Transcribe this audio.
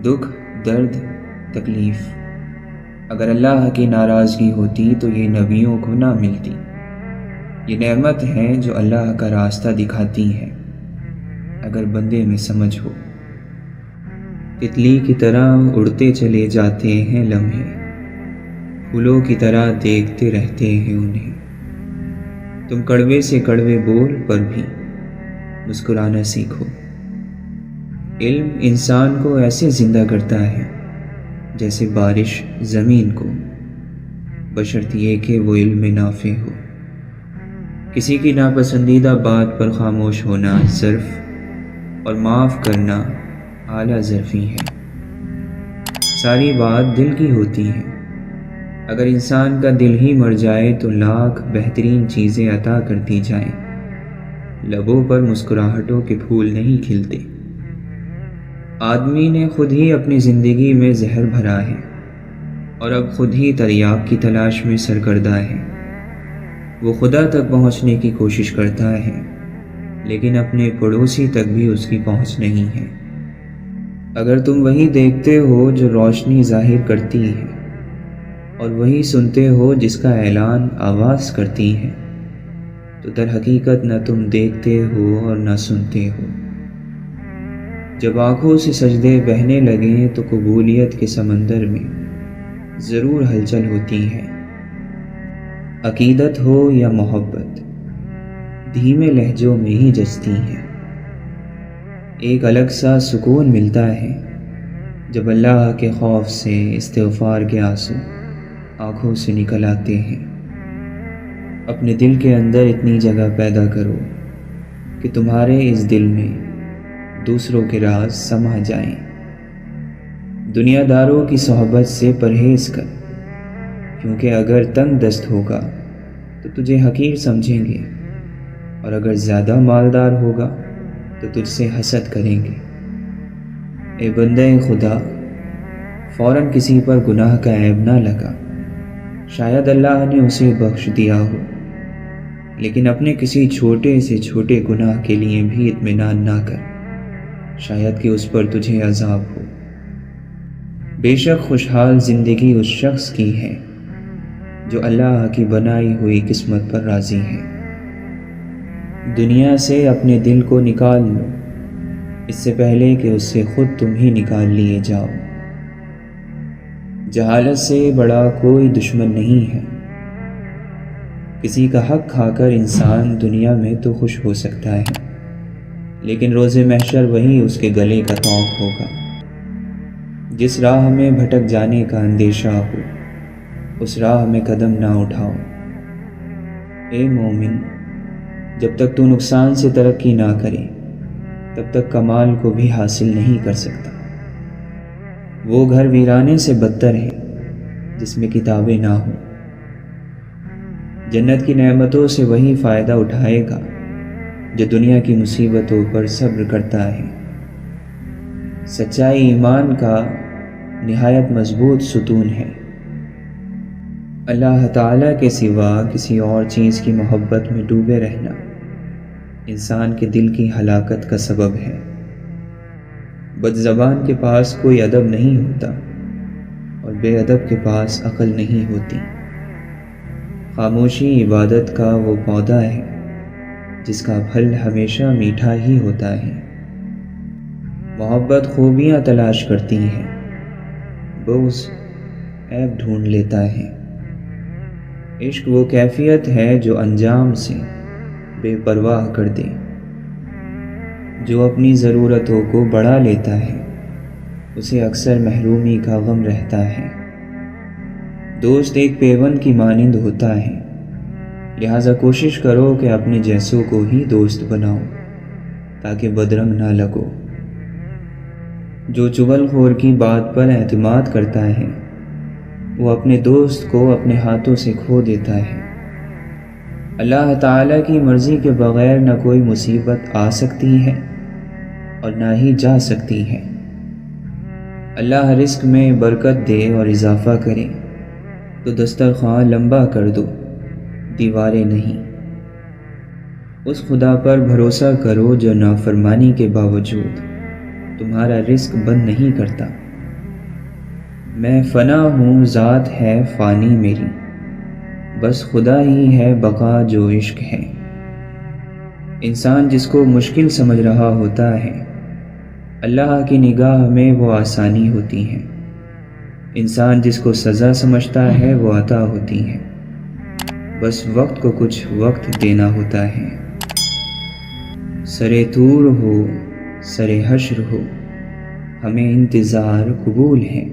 دکھ، درد، تکلیف، اگر اللہ کی ناراضگی ہوتی تو یہ نبیوں کو نہ ملتی۔ یہ نعمت ہے جو اللہ کا راستہ دکھاتی ہے اگر بندے میں سمجھ ہو۔ تتلی کی طرح اڑتے چلے جاتے ہیں لمحے، پھولوں کی طرح دیکھتے رہتے ہیں انہیں۔ تم کڑوے سے کڑوے بول پر بھی مسکرانا سیکھو۔ علم انسان کو ایسے زندہ کرتا ہے جیسے بارش زمین کو، بشرط یہ کہ وہ علم نافع ہو۔ کسی کی ناپسندیدہ بات پر خاموش ہونا ظرف اور معاف کرنا اعلیٰ ظرفی ہے۔ ساری بات دل کی ہوتی ہے۔ اگر انسان کا دل ہی مر جائے تو لاکھ بہترین چیزیں عطا کرتی جائیں، لبوں پر مسکراہٹوں کے پھول نہیں کھلتے۔ آدمی نے خود ہی اپنی زندگی میں زہر بھرا ہے اور اب خود ہی تریاق کی تلاش میں سرگردہ ہے۔ وہ خدا تک پہنچنے کی کوشش کرتا ہے لیکن اپنے پڑوسی تک بھی اس کی پہنچ نہیں ہے۔ اگر تم وہی دیکھتے ہو جو روشنی ظاہر کرتی ہے اور وہی سنتے ہو جس کا اعلان آواز کرتی ہے تو در حقیقت نہ تم دیکھتے ہو اور نہ سنتے ہو۔ جب آنکھوں سے سجدے بہنے لگیں تو قبولیت کے سمندر میں ضرور ہلچل ہوتی ہے۔ عقیدت ہو یا محبت دھیمے لہجوں میں ہی جچتی ہیں۔ ایک الگ سا سکون ملتا ہے جب اللہ کے خوف سے استغفار کے آنسو آنکھوں سے نکل آتے ہیں۔ اپنے دل کے اندر اتنی جگہ پیدا کرو کہ تمہارے اس دل میں دوسروں کے راز سما جائیں۔ دنیا داروں کی صحبت سے پرہیز کر، کیونکہ اگر تنگ دست ہوگا تو تجھے حقیر سمجھیں گے اور اگر زیادہ مالدار ہوگا تو تجھ سے حسد کریں گے۔ اے بندہ خدا، فوراً کسی پر گناہ کا عیب نہ لگا، شاید اللہ نے اسے بخش دیا ہو، لیکن اپنے کسی چھوٹے سے چھوٹے گناہ کے لیے بھی اطمینان نہ کر، شاید کہ اس پر تجھے عذاب ہو۔ بے شک خوشحال زندگی اس شخص کی ہے جو اللہ کی بنائی ہوئی قسمت پر راضی ہے۔ دنیا سے اپنے دل کو نکال لو اس سے پہلے کہ اس سے خود تم ہی نکال لیے جاؤ۔ جہالت سے بڑا کوئی دشمن نہیں ہے۔ کسی کا حق کھا کر انسان دنیا میں تو خوش ہو سکتا ہے، لیکن روز محشر وہی اس کے گلے کا طوق ہوگا۔ جس راہ میں بھٹک جانے کا اندیشہ ہو اس راہ میں قدم نہ اٹھاؤ۔ اے مومن، جب تک تو نقصان سے ترقی نہ کرے تب تک کمال کو بھی حاصل نہیں کر سکتا۔ وہ گھر ویرانے سے بدتر ہے جس میں کتابیں نہ ہوں۔ جنت کی نعمتوں سے وہی فائدہ اٹھائے گا جو دنیا کی مصیبتوں پر صبر کرتا ہے۔ سچائی ایمان کا نہایت مضبوط ستون ہے۔ اللہ تعالیٰ کے سوا کسی اور چیز کی محبت میں ڈوبے رہنا انسان کے دل کی ہلاکت کا سبب ہے۔ بد زبان کے پاس کوئی ادب نہیں ہوتا اور بے ادب کے پاس عقل نہیں ہوتی۔ خاموشی عبادت کا وہ پودا ہے جس کا پھل ہمیشہ میٹھا ہی ہوتا ہے۔ محبت خوبیاں تلاش کرتی ہے، بغض عیب ڈھونڈ لیتا ہے۔ عشق وہ کیفیت ہے جو انجام سے بے پرواہ کر دے۔ جو اپنی ضرورتوں کو بڑھا لیتا ہے اسے اکثر محرومی کا غم رہتا ہے۔ دوست ایک پیوند کی مانند ہوتا ہے، لہٰذا کوشش کرو کہ اپنے جیسوں کو ہی دوست بناؤ تاکہ بدرنگ نہ لگو۔ جو چغل خور کی بات پر اعتماد کرتا ہے وہ اپنے دوست کو اپنے ہاتھوں سے کھو دیتا ہے۔ اللہ تعالیٰ کی مرضی کے بغیر نہ کوئی مصیبت آ سکتی ہے اور نہ ہی جا سکتی ہے۔ اللہ رزق میں برکت دے اور اضافہ کرے تو دسترخوان لمبا کر دو، دیواریں نہیں۔ اس خدا پر بھروسہ کرو جو نافرمانی کے باوجود تمہارا رزق بند نہیں کرتا۔ میں فنا ہوں ذات ہے فانی میری، بس خدا ہی ہے بقا جو عشق ہے۔ انسان جس کو مشکل سمجھ رہا ہوتا ہے، اللہ کی نگاہ میں وہ آسانی ہوتی ہے۔ انسان جس کو سزا سمجھتا ہے وہ عطا ہوتی ہے، بس وقت کو کچھ وقت دینا ہوتا ہے۔ سرے طور ہو سرے حشر ہو، ہمیں انتظار قبول ہے۔